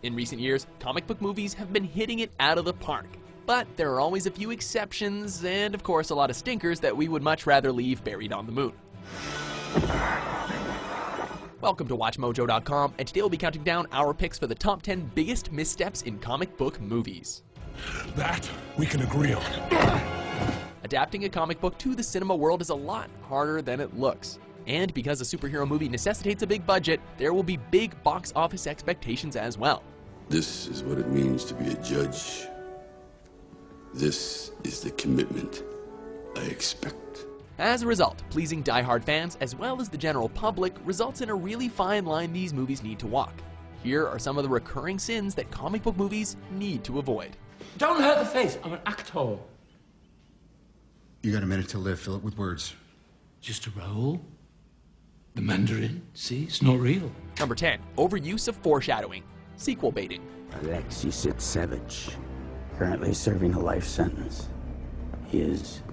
In recent years, comic book movies have been hitting it out of the park. But there are always a few exceptions, and of course a lot of stinkers that we would much rather leave buried on the moon. Welcome to WatchMojo.com, and today we'll be counting down our picks for the top 10 biggest missteps in comic book movies. That we can agree on. Adapting a comic book to the cinema world is a lot harder than it looks. And because a superhero movie necessitates a big budget, there will be big box office expectations as well. This is what it means to be a judge. This is the commitment I expect. As a result, pleasing die-hard fans as well as the general public results in a really fine line these movies need to walk. Here are some of the recurring sins that comic book movies need to avoid. Don't hurt the face, I'm an actor. You got a minute to live, fill it with words. Just a role. The Mandarin, see, it's not real. Number 10, overuse of foreshadowing. Sequel baiting. Alexei Sitsevich, currently serving a life sentence. He is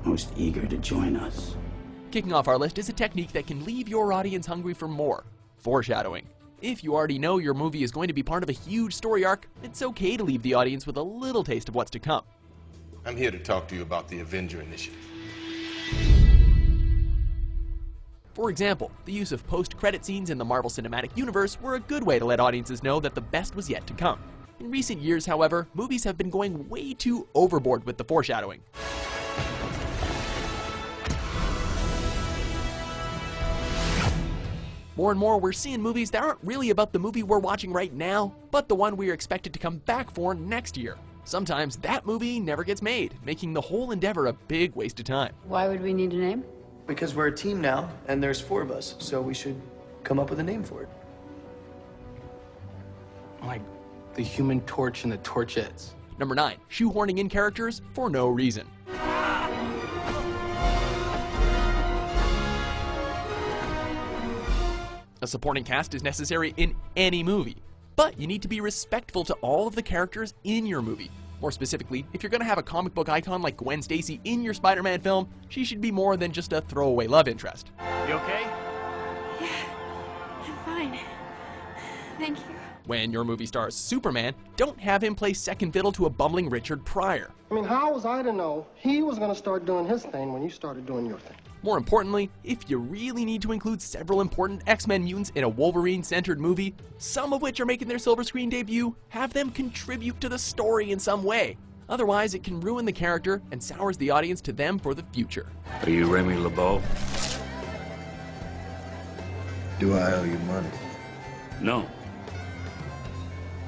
most eager to join us. Kicking off our list is a technique that can leave your audience hungry for more. Foreshadowing. If you already know your movie is going to be part of a huge story arc, it's okay to leave the audience with a little taste of what's to come. I'm here to talk to you about the Avenger Initiative. For example, the use of post-credit scenes in the Marvel Cinematic Universe were a good way to let audiences know that the best was yet to come. In recent years, however, movies have been going way too overboard with the foreshadowing. More and more, we're seeing movies that aren't really about the movie we're watching right now, but the one we are expected to come back for next year. Sometimes that movie never gets made, making the whole endeavor a big waste of time. Why would we need a name? Because we're a team now, and there's 4 of us, so we should come up with a name for it. Like the Human Torch and the Torchettes. Number 9, shoehorning in characters for no reason. A supporting cast is necessary in any movie, but you need to be respectful to all of the characters in your movie. More specifically, if you're going to have a comic book icon like Gwen Stacy in your Spider-Man film, she should be more than just a throwaway love interest. You okay? Yeah, I'm fine. Thank you. When your movie stars Superman, don't have him play second fiddle to a bumbling Richard Pryor. I mean, how was I to know he was going to start doing his thing when you started doing your thing? More importantly, if you really need to include several important X-Men mutants in a Wolverine-centered movie, some of which are making their silver screen debut, have them contribute to the story in some way. Otherwise, it can ruin the character and sours the audience to them for the future. Are you Remy LeBeau? Do I owe you money? No.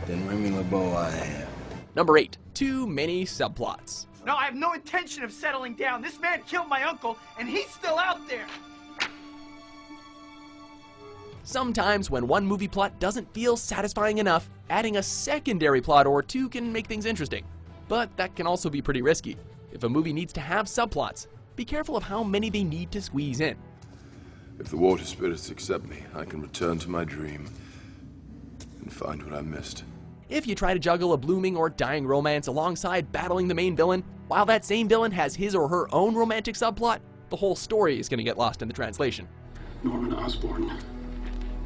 Then Remy LeBeau I am. Number 8, too many subplots. No, I have no intention of settling down. This man killed my uncle, and he's still out there. Sometimes when one movie plot doesn't feel satisfying enough, adding a secondary plot or 2 can make things interesting. But that can also be pretty risky. If a movie needs to have subplots, be careful of how many they need to squeeze in. If the water spirits accept me, I can return to my dream and find what I missed. If you try to juggle a blooming or dying romance alongside battling the main villain, while that same villain has his or her own romantic subplot, the whole story is going to get lost in the translation. Norman Osborn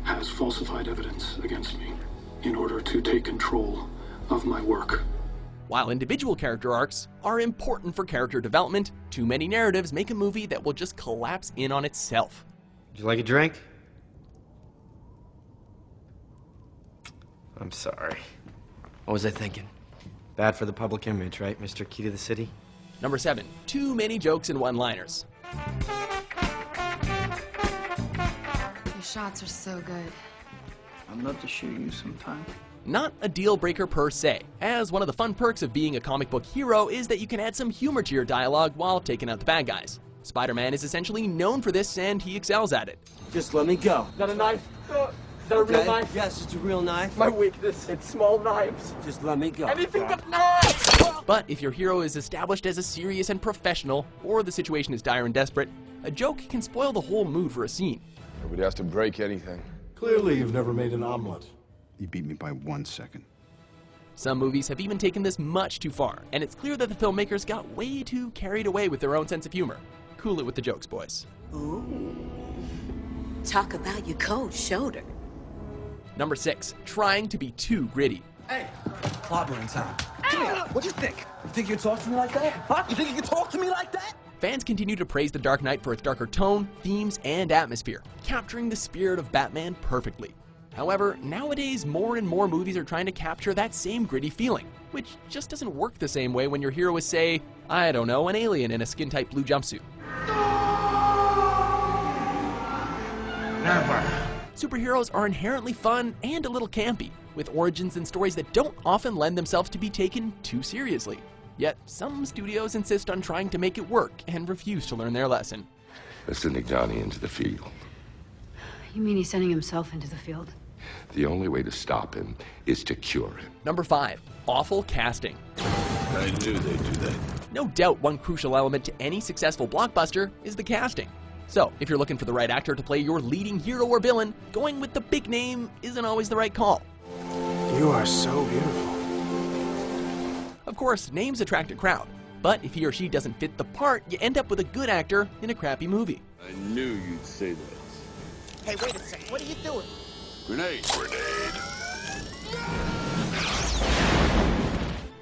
has falsified evidence against me in order to take control of my work. While individual character arcs are important for character development, too many narratives make a movie that will just collapse in on itself. Would you like a drink? I'm sorry. What was I thinking? Bad for the public image, right, Mr. Key to the City? Number 7, too many jokes and one-liners. Your shots are so good. I'd love to shoot you sometime. Not a deal breaker per se, as one of the fun perks of being a comic book hero is that you can add some humor to your dialogue while taking out the bad guys. Spider-Man is essentially known for this, and he excels at it. Just let me go. Is that a knife? Is that a real knife? Yes, it's a real knife. My weakness, it's small knives. Just let me go. Anything but knives! But if your hero is established as a serious and professional, or the situation is dire and desperate, a joke can spoil the whole mood for a scene. Nobody has to break anything. Clearly, you've never made an omelet. You beat me by 1 second. Some movies have even taken this much too far, and it's clear that the filmmakers got way too carried away with their own sense of humor. Cool it with the jokes, boys. Ooh. Talk about your cold shoulder. Number 6, trying to be too gritty. Hey, clobber in town. Come here. What'd you think? You think you can talk to me like that? Huh? You think you can talk to me like that? Fans continue to praise The Dark Knight for its darker tone, themes, and atmosphere, capturing the spirit of Batman perfectly. However, nowadays more and more movies are trying to capture that same gritty feeling, which just doesn't work the same way when your hero is, say, I don't know, an alien in a skin-tight blue jumpsuit. Never. Superheroes are inherently fun and a little campy, with origins and stories that don't often lend themselves to be taken too seriously. Yet, some studios insist on trying to make it work and refuse to learn their lesson. They're sending Johnny into the field. You mean he's sending himself into the field? The only way to stop him is to cure him. Number 5, awful casting. I knew they'd do that. No doubt one crucial element to any successful blockbuster is the casting. So, if you're looking for the right actor to play your leading hero or villain, going with the big name isn't always the right call. You are so beautiful. Of course, names attract a crowd, but if he or she doesn't fit the part, you end up with a good actor in a crappy movie. I knew you'd say that. Hey, wait a second. What are you doing? Grenade.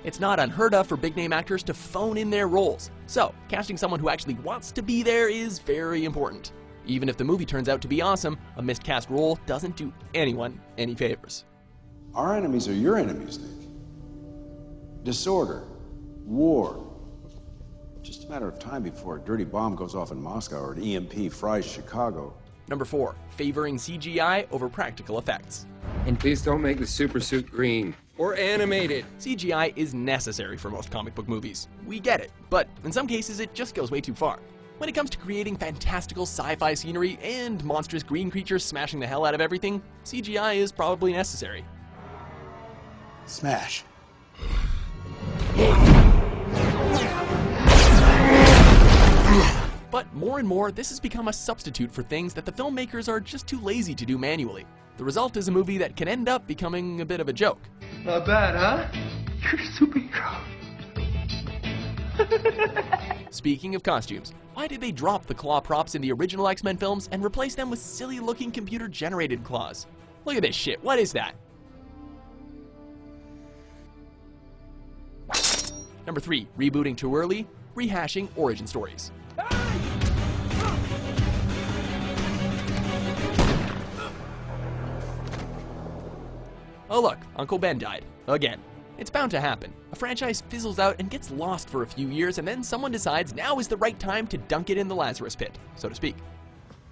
It's not unheard of for big-name actors to phone in their roles, so casting someone who actually wants to be there is very important. Even if the movie turns out to be awesome, a miscast role doesn't do anyone any favors. Our enemies are your enemies, Nick. Disorder, war. Just a matter of time before a dirty bomb goes off in Moscow or an EMP fries Chicago. Number 4, favoring CGI over practical effects. And please don't make the supersuit green or animated. CGI is necessary for most comic book movies. We get it, but in some cases it just goes way too far. When it comes to creating fantastical sci-fi scenery and monstrous green creatures smashing the hell out of everything, CGI is probably necessary. Smash. But more and more, this has become a substitute for things that the filmmakers are just too lazy to do manually. The result is a movie that can end up becoming a bit of a joke. Not bad, huh? You're a superhero. Speaking of costumes, why did they drop the claw props in the original X-Men films and replace them with silly-looking computer-generated claws? Look at this shit, what is that? Number 3, rebooting too early, rehashing origin stories. Oh look, Uncle Ben died. Again. It's bound to happen. A franchise fizzles out and gets lost for a few years, and then someone decides now is the right time to dunk it in the Lazarus pit, so to speak.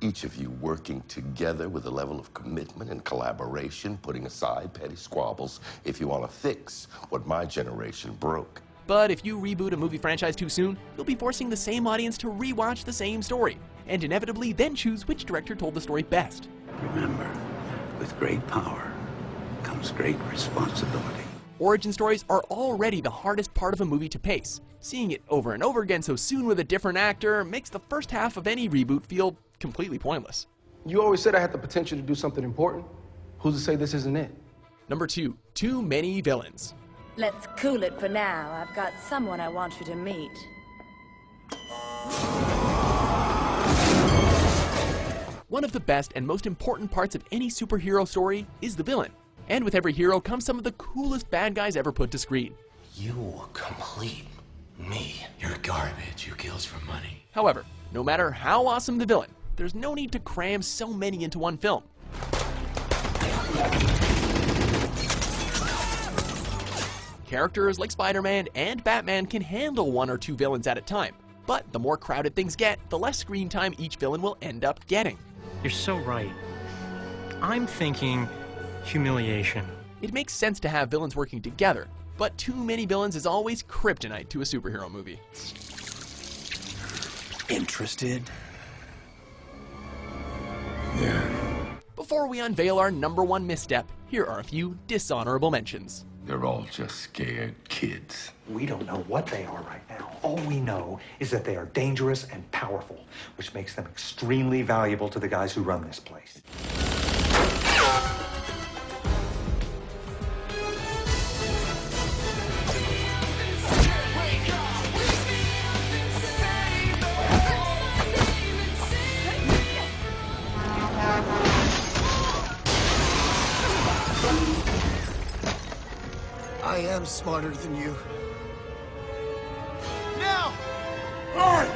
Each of you working together with a level of commitment and collaboration, putting aside petty squabbles if you want to fix what my generation broke. But if you reboot a movie franchise too soon, you'll be forcing the same audience to rewatch the same story, and inevitably then choose which director told the story best. Remember, with great power comes great responsibility. Origin stories are already the hardest part of a movie to pace. Seeing it over and over again so soon with a different actor makes the first half of any reboot feel completely pointless. You always said I had the potential to do something important. Who's to say this isn't it? Number 2, too many villains. Let's cool it for now. I've got someone I want you to meet. One of the best and most important parts of any superhero story is the villain. And with every hero comes some of the coolest bad guys ever put to screen. You complete me. You're garbage. You kills for money. However, no matter how awesome the villain, there's no need to cram so many into one film. Characters like Spider-Man and Batman can handle one or two villains at a time, but the more crowded things get, the less screen time each villain will end up getting. You're so right. I'm thinking humiliation. It makes sense to have villains working together, but too many villains is always kryptonite to a superhero movie. Interested? Yeah. Before we unveil our number 1 misstep, here are a few dishonorable mentions. They're all just scared kids. We don't know what they are right now. All we know is that they are dangerous and powerful, which makes them extremely valuable to the guys who run this place. I am smarter than you. Now! Alright!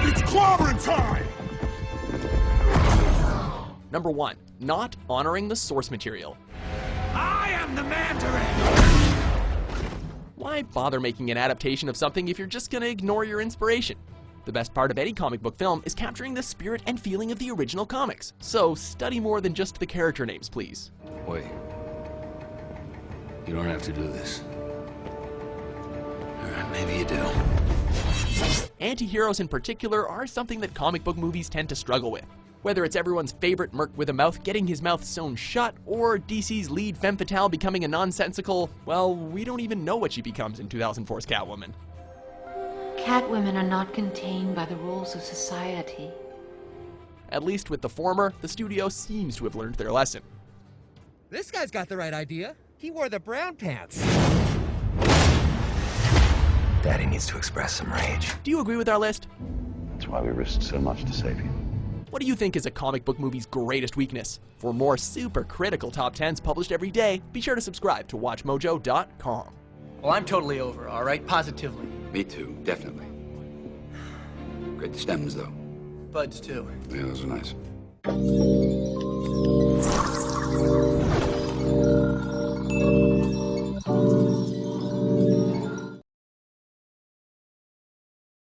It's clobbering time! Number 1. Not honoring the source material. I am the Mandarin! Why bother making an adaptation of something if you're just gonna ignore your inspiration? The best part of any comic book film is capturing the spirit and feeling of the original comics. So study more than just the character names, please. Wait. You don't have to do this. Alright, maybe you do. Anti-heroes in particular are something that comic book movies tend to struggle with. Whether it's everyone's favorite merc with a mouth getting his mouth sewn shut, or DC's lead femme fatale becoming a nonsensical, well, we don't even know what she becomes in 2004's Catwoman. Catwomen are not contained by the rules of society. At least with the former, the studio seems to have learned their lesson. This guy's got the right idea. He wore the brown pants. Daddy needs to express some rage. Do you agree with our list? That's why we risked so much to save you. What do you think is a comic book movie's greatest weakness? For more super critical top 10s published every day, be sure to subscribe to WatchMojo.com. Well, I'm totally over, all right? Positively. Me too, definitely. Great stems, though. Buds, too. Yeah, those are nice.